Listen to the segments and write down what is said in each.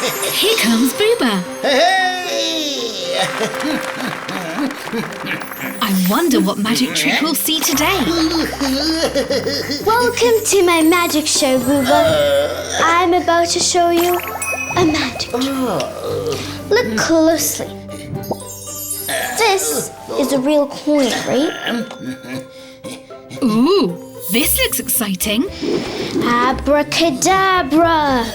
Here comes Booba. Hey! I wonder what magic trick we'll see today. Welcome to my magic show, Booba. I'm about to show you a magic trick. Look closely. This is a real coin, right? Ooh, this looks exciting. Abracadabra!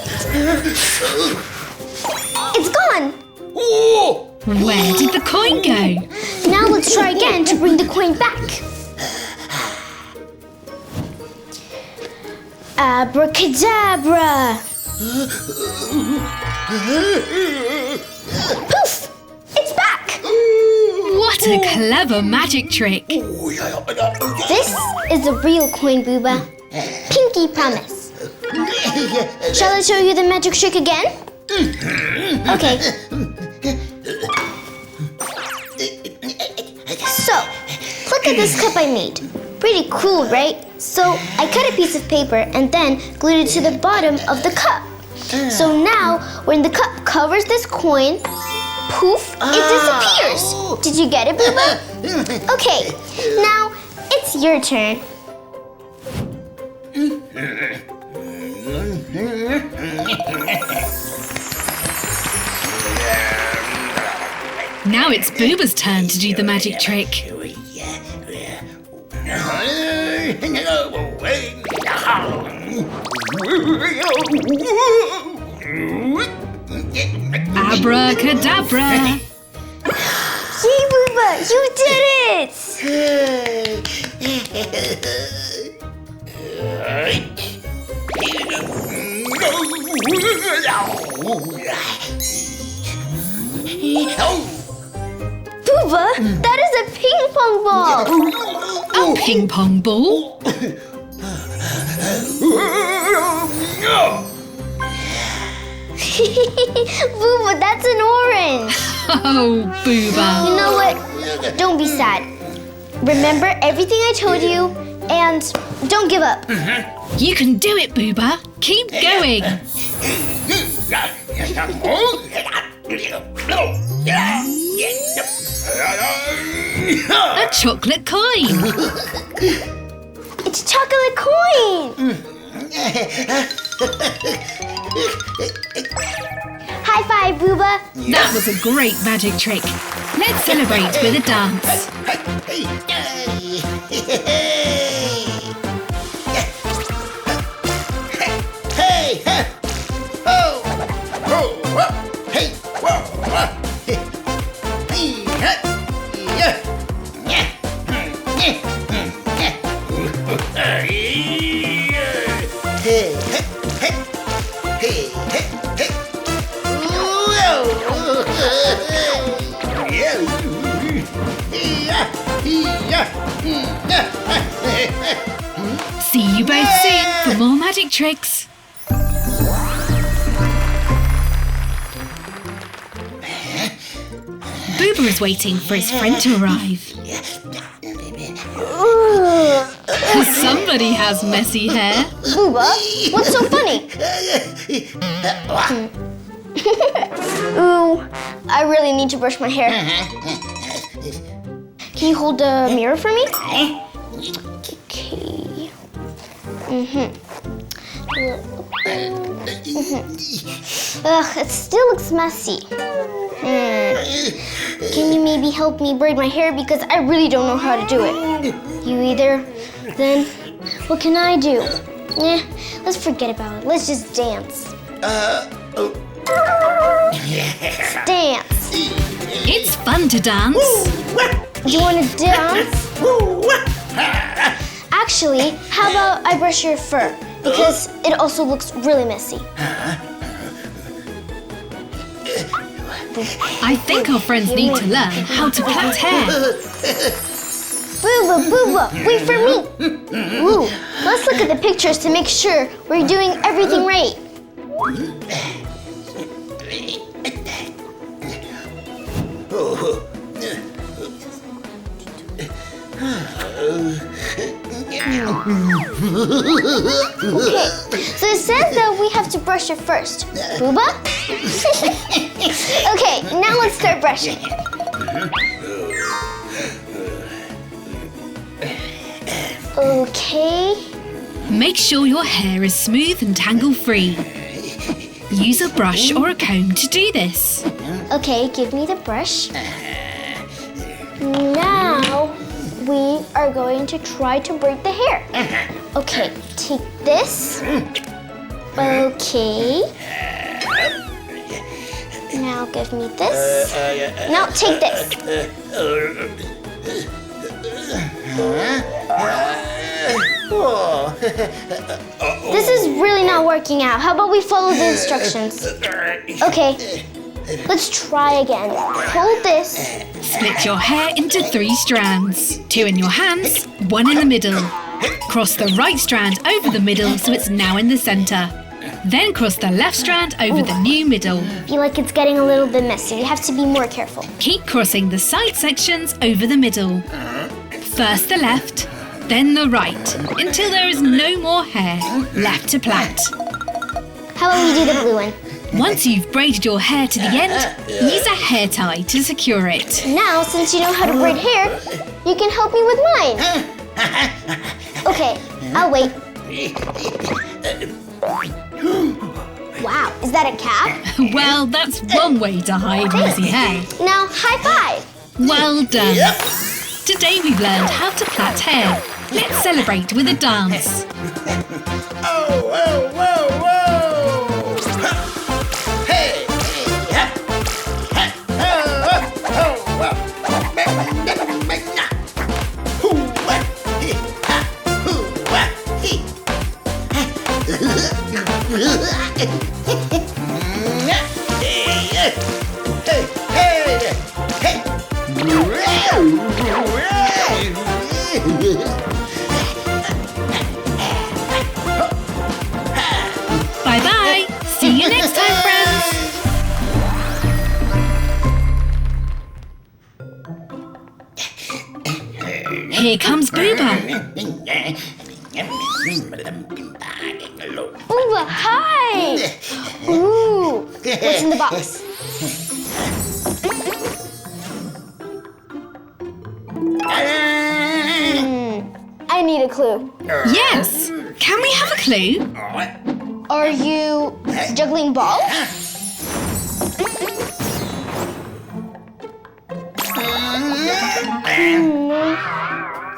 It's gone! Where did the coin go? Now let's try again to bring the coin back. Abracadabra! Poof! It's back! What a clever magic trick. This is a real coin, Booba. Pinky promise. Shall I show you the magic trick again? Okay. So, look at this cup I made. Pretty cool, right? So, I cut a piece of paper and then glued it to the bottom of the cup. So now, when the cup covers this coin, poof, it disappears. Did you get it, Booba? Okay, now it's your turn. Now it's Booba's turn to do the magic trick. Abracadabra! Yay, Booba, you did it! Booba, that is a ping pong ball! A ping pong ball? Booba, that's an orange! Oh, Booba. You know what? Don't be sad. Remember everything I told you, and don't give up. You can do it, Booba. Keep going. A chocolate coin. It's a chocolate coin! High five, Booba! That was a great magic trick. Let's celebrate with a dance. See you both soon for more magic tricks. Booba is waiting for his friend to arrive. Somebody has messy hair. Booba, what's so funny? Ooh, I really need to brush my hair. Can you hold the mirror for me? Okay. Ugh, it still looks messy. Can you maybe help me braid my hair because I really don't know how to do it? You either? Then what can I do? Let's forget about it. Let's just dance. Dance. It's fun to dance. You want to dance? Actually, how about I brush your fur? Because it also looks really messy. I think our friends need to learn how to plait hair. Booba, Booba, wait for me. Ooh, let's look at the pictures to make sure we're doing everything right. Okay, so it says that we have to brush it first? Booba? Okay, now let's start brushing. Okay. Make sure your hair is smooth and tangle-free. Use a brush or a comb to do this. Okay, give me the brush. Now we are going to try to braid the hair. Okay, take this. Okay. Now give me this. Now take this. This is really not working out. How about we follow the instructions? Okay, let's try again. Hold this. Split your hair into 3 strands. 2 in your hands, 1 in the middle. Cross the right strand over the middle so it's now in the center. Then cross the left strand over the new middle. I feel like it's getting a little bit messy. You have to be more careful. Keep crossing the side sections over the middle. First the left, then the right, until there is no more hair left to plait. How about we do the blue one? Once you've braided your hair to the end, use a hair tie to secure it. Now, since you know how to braid hair, you can help me with mine. Okay, I'll wait. Wow, is that a cap? Well, that's one way to hide messy hair. Now, high five. Well done. Today we've learned how to plait hair. Let's celebrate with a dance. Oh, whoa, whoa, whoa! Hey, hey, oh, oh, whoa! Bye-bye. See you next time, friends. Here comes Booba. Booba, hi! Ooh, what's in the box? I need a clue. Yes. Can we have a clue? Are you juggling balls?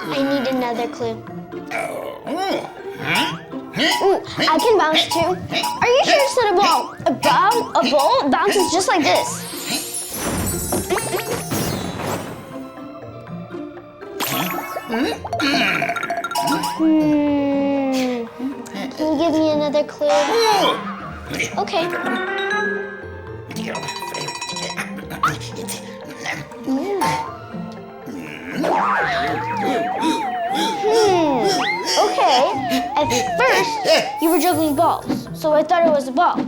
I need another clue. Ooh, I can bounce too. Are you sure it's not a ball? A ball bounces just like this. Can you give me another clue? Okay. Okay. At first, you were juggling balls, so I thought it was a ball.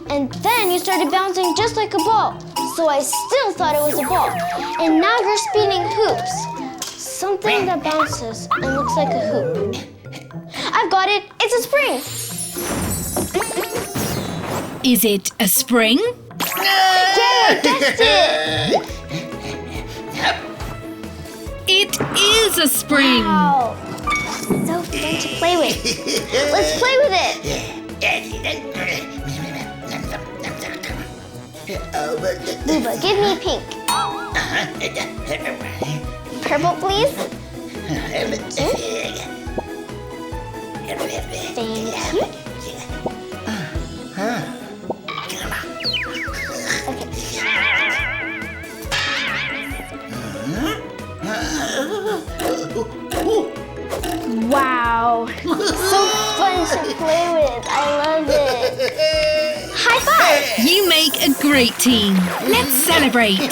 And then you started bouncing just like a ball, so I still thought it was a ball. And now you're spinning hoops. Something that bounces and looks like a hoop. I've got it. It's a spring. Is it a spring? Yay, I guessed it. It is a spring. Wow. So fun to play with. Let's play with it. Booba, give me pink. Purple, please. Thank you. Wow, so fun to play with. I love it. High five! You make a great team. Let's celebrate.